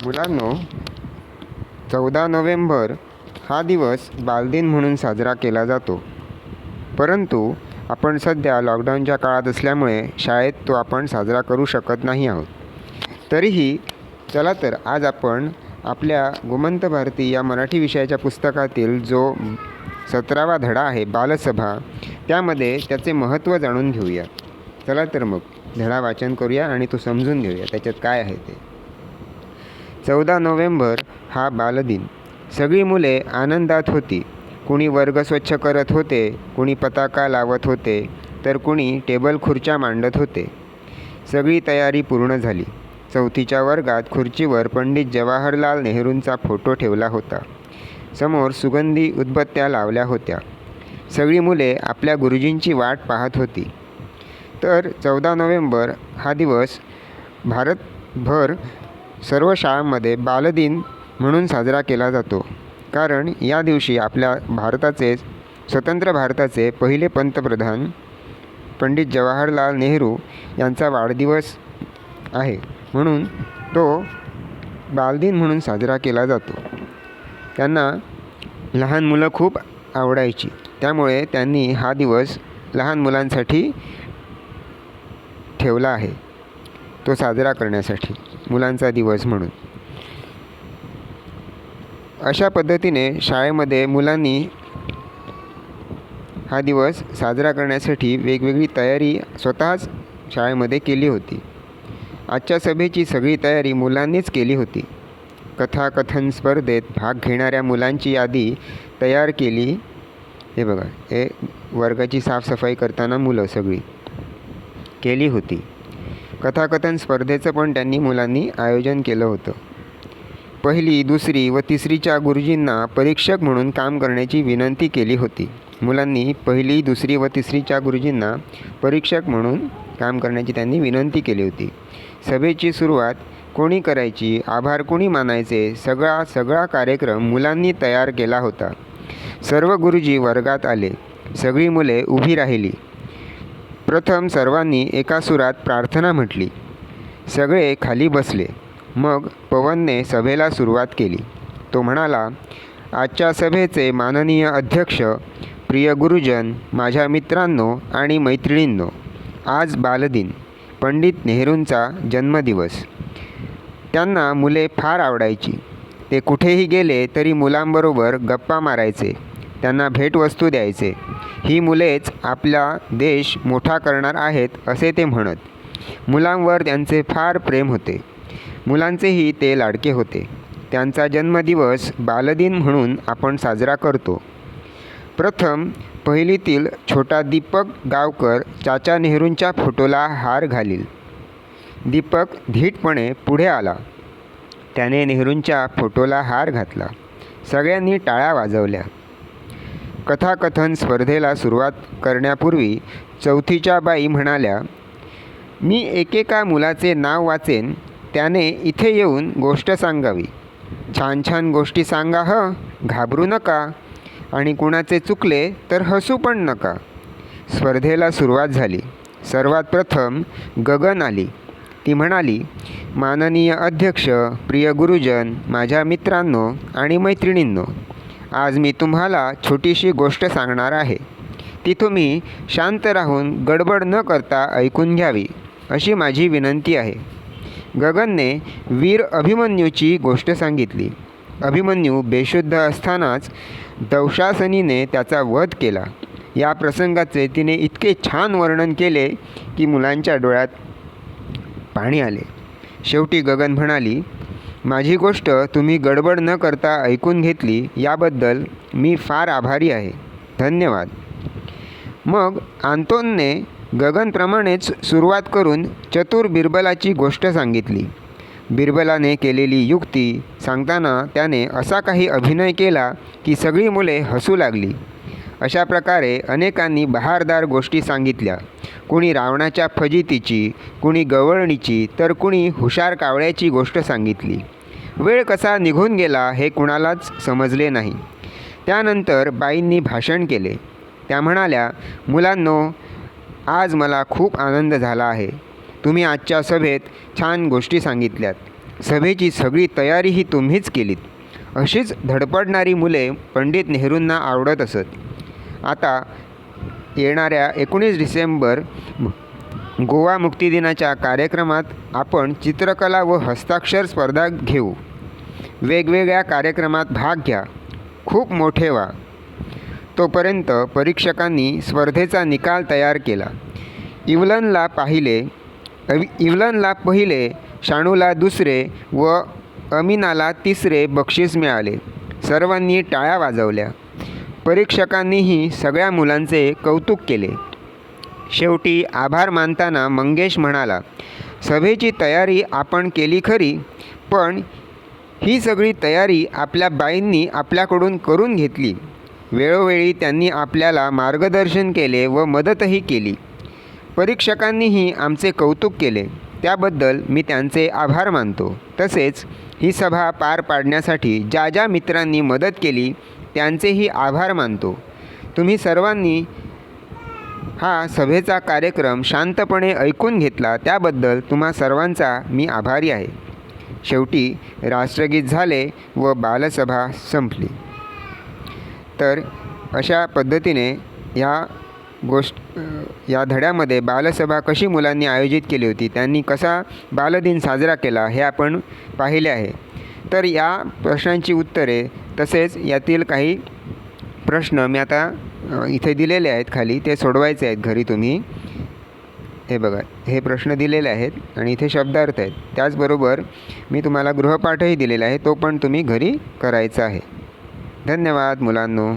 मुलांनो, 14 नोव्हेंबर हा दिवस बालदिन म्हणून साजरा केला जातो. परंतु आपण सध्या लॉकडाऊनच्या काळात असल्यामुळे शाळेत तो आपण साजरा करू शकत नाही आहोत. तरीही चला तर आज आपण आपल्या गोमंत भारती या मराठी विषयाच्या पुस्तकातील जो 17वा धडा आहे बालसभा, त्यामध्ये त्याचे महत्त्व जाणून घेऊया. चला तर मग धडा वाचन करूया आणि तो समजून घेऊया त्याच्यात काय आहे ते. 14 नोव्हेंबर हा बालदिन. सगळी मुले आनंदात होती. कुणी वर्ग स्वच्छ करत होते, कुणी पताका लावत होते, तर कुणी टेबल खुर्च्या मांडत होते. सगळी तयारी पूर्ण झाली. चौथीच्या वर्गात खुर्चीवर पंडित जवाहरलाल नेहरूंचा फोटो ठेवला होता. समोर सुगंधी उदबत्त्या लावल्या होत्या. सगळी मुले आपल्या गुरुजींची वाट पाहत होती. तर 14 नोव्हेंबर हा दिवस भारतभर सर्व शाळांमध्ये बालदिन म्हणून साजरा केला जातो. कारण या दिवशी आपल्या स्वतंत्र भारताचे पहिले पंतप्रधान पंडित जवाहरलाल नेहरू यांचा वाढदिवस आहे, म्हणून तो बालदिन म्हणून साजरा केला जातो. त्यांना लहान मुलं खूप आवडायची, त्यामुळे त्यांनी हा दिवस लहान मुलांसाठी ठेवला आहे, तो साजरा करण्यासाठी मुलांचा दिवस म्हणून. अशा पद्धतीने शाळेमध्ये मुलांनी हा दिवस साजरा करण्यासाठी वेगवेगळी तयारी स्वतःच शाळेमध्ये केली होती. आजच्या सभेची सगळी तयारी मुलांनीच केली होती. कथाकथन स्पर्धेत भाग घेणाऱ्या मुलांची यादी तयार केली. हे बघा, हे वर्गाची साफसफाई करताना मुलं सगळी केली होती. कथाकथन स्पर्धेचं पण त्यांनी मुलांनी आयोजन केलं होतं. पहिली, दुसरी व तिसरीच्या गुरुजींना परीक्षक म्हणून काम करण्याची विनंती केली होती. मुलांनी पहिली, दुसरी व तिसरीच्या गुरुजींना परीक्षक म्हणून काम करण्याची त्यांनी विनंती केली होती. सभेची सुरुवात कोणी करायची, आभार कोणी मानायचे, सगळा कार्यक्रम मुलांनी तयार केला होता. सर्व गुरुजी वर्गात आले. सगळी मुले उभी राहिली. प्रथम सर्वांनी एका सुरात प्रार्थना म्हटली. सगळे खाली बसले. मग पवनने सभेला सुरुवात केली. तो म्हणाला, आजच्या सभेचे माननीय अध्यक्ष, प्रिय गुरुजन, माझ्या मित्रांनो आणि मैत्रिणींनो, आज बालदिन, पंडित नेहरूंचा जन्मदिवस. त्यांना मुले फार आवडायची. ते कुठेही गेले तरी मुलांबरोबर गप्पा मारायचे, त्यांना भेटवस्तू द्यायचे. ही मुलेच आपला देश मोठा करणार आहेत असे ते म्हणत. मुलांवर त्यांचे फार प्रेम होते. मुलांचेही ते लाडके होते. त्यांचा जन्मदिवस बालदिन म्हणून आपण साजरा करतो. प्रथम पहिलीतील छोटा दीपक गावकर चाचा नेहरूंच्या फोटोला हार घालील. दीपक धीटपणे पुढे आला. त्याने नेहरूंच्या फोटोला हार घातला. सगळ्यांनी टाळ्या वाजवल्या. कथाकथन स्पर्धेला सुरुवात करण्यापूर्वी चौथीच्या बाई म्हणाल्या, मी एकेका मुलाचे नाव वाचेन, त्याने इथे येऊन गोष्ट सांगावी. छान छान गोष्टी सांगा हं, घाबरू नका, आणि कुणाचे चुकले तर हसू पण नका. स्पर्धेला सुरुवात झाली. सर्वात प्रथम गगन आली. ती म्हणाली, माननीय अध्यक्ष, प्रिय गुरुजन, माझ्या मित्रांनो आणि मैत्रिणींनो, आज मी तुम्हाला छोटीशी गोष्ट सांगणार आहे. ती तुम्ही शांत राहून गडबड न करता ऐकून घ्यावी अशी माझी विनंती आहे. गगनने वीर अभिमन्यूची गोष्ट सांगितली. अभिमन्यू बेशुद्ध असतानाच दंशासनीने त्याचा वध केला. या प्रसंगाचे तिने इतके छान वर्णन केले की मुलांच्या डोळ्यात पाणी आले. शेवटी गगन म्हणाली, माझी गोष्ट तुम्ही गडबड न करता ऐकून घेतली याबद्दल मी फार आभारी आहे. धन्यवाद. मग आंतोनने गगनप्रमाणेच सुरुवात करून चतुर बिरबलाची गोष्ट सांगितली. बिरबलाने केलेली युक्ती सांगताना त्याने असा काही अभिनय केला की सगळी मुले हसू लागली. अशा प्रकारे अनेकांनी बहारदार गोष्टी सांगितल्या. कुणी रावणाच्या फजितीची, कुणी गवळणीची, तर कुणी हुशार कावळ्याची गोष्ट सांगितली. वेळ कसा निघून गेला हे कुणालाच समजले नाही. त्यानंतर बाईंनी भाषण केले. त्या म्हणाल्या, मुलांनो, आज मला खूप आनंद झाला आहे. तुम्ही आजच्या सभेत छान गोष्टी सांगितल्यात. सभेची सगळी तयारीही तुम्हीच केलीत. अशीच धडपडणारी मुले पंडित नेहरूंना आवडत असत. आता येणाऱ्या 19 डिसेंबर गोवा मुक्तिदिनाच्या कार्यक्रमात आपण चित्रकला व हस्ताक्षर स्पर्धा घेऊ. वेगवेगळ्या कार्यक्रमात भाग घ्या. खूप मोठे व्हा. तोपर्यंत परीक्षकांनी स्पर्धेचा निकाल तयार केला. इव्हलनला पहिले, शाणूला दुसरे व अमीनाला तिसरे बक्षीस मिळाले. सर्वांनी टाळ्या वाजवल्या. परीक्षकांनीही सगळ्या मुलांचे कौतुक केले. शेवटी आभार मानताना मंगेश म्हणाला, सभेची तयारी आपण केली खरी, पण ही सगळी तयारी आपल्या बाईंनी आपल्याकडून करून घेतली. वेळोवेळी त्यांनी आपल्याला मार्गदर्शन केले व मदतही केली. परीक्षकांनीही आमचे कौतुक केले. त्याबद्दल मी त्यांचे आभार मानतो. तसेच ही सभा पार पाडण्यासाठी ज्या ज्या मित्रांनी मदत केली त्यांचेही आभार मानतो. तुम्ही सर्वांनी हा सभेचा कार्यक्रम शांतपणे ऐकून घेतला त्याबद्दल तुम्हा सर्वांचा मी आभारी आहे. शेवटी राष्ट्रगीत झाले व बालसभा संपली. तर अशा पद्धतीने या धड्यामध्ये बालसभा कशी मुलांनी आयोजित केली होती, त्यांनी कसा बालदिन साजरा केला हे आपण पाहिले आहे. तर या प्रश्नांची उत्तरे तसेच यातील काही प्रश्न मी आता इथे दिलेले आहेत खाली, ते सोडवायचे आहेत घरी तुम्ही. हे बघा, हे प्रश्न दिलेले आहेत आणि इथे शब्दार्थ आहेत. त्याचबरोबर मी तुम्हाला गृहपाठही दिलेला आहे, तो पण तुम्ही घरी करायचा आहे. धन्यवाद मुलांनो.